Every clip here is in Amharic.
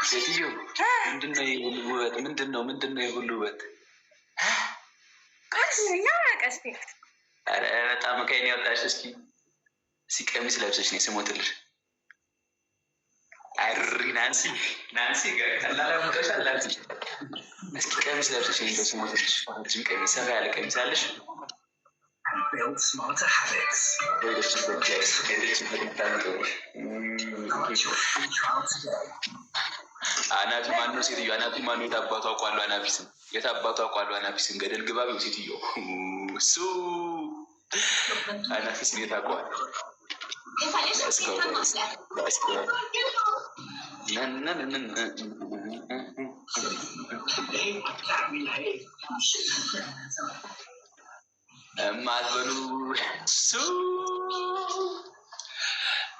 ሴትዮ ምንድነው የሁሉ ውበት? በጣም ከእኔ ያወጣሽ። እስኪ ቀሚስ ለብሰሽ ነው ስሞትልሽ። አሪ ናንሲ ቀላላሙቀሻል። ናንሲ እስኪ ቀሚስ ለብሰሽ ነው ስሞትልሽ። ቀሚስ ሰፋ ያለ ቀሚስ አለሽ? አናፊ ማነው? ሴትዮ አናፊ ማነው? የታባቱ አውቋሉ አናፊስን፣ የታባቱ አውቋሉ አናፊስን። ገደል ግባቢው ሴትዮ እሱ አናፊስን የታቋል። ማትበሉ እሱ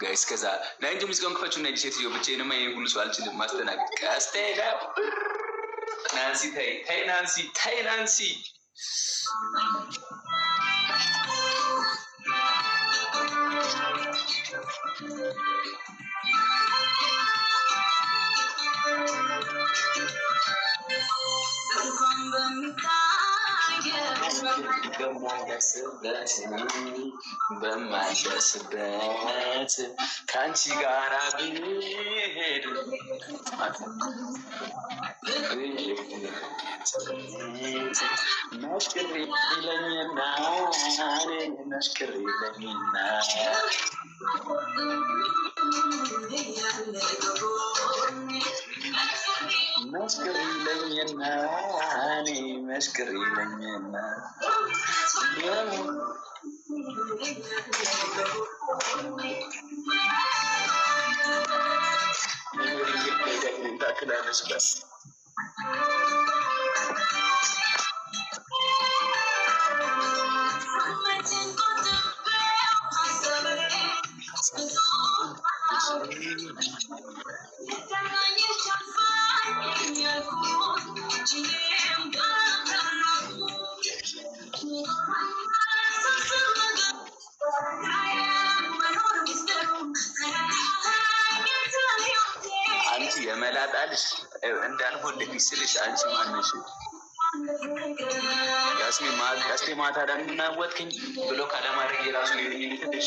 ጋይስ ከዛ ናይ እንጂ ሙዚቃውን ክፈችው እና ሴትዮ ብቻዬንማ ይሄን ሁሉ ሰው አልችልም ማስተናገድ። ቀስቴዳ ናንሲ ተይ ናንሲ በማይደርስበት ከአንቺ ጋራ ብሄድ መስክር ይለኝና መስክር ይለኝና ታክላለች በስ አንቺ የመላጣልሽ እንዳልሆንልኝ ስልሽ አንቺ ማነሽ? ያስሜ ማታ ዳምና ወጥክኝ ብሎ ካለማድረግ የራሱ ትንሽ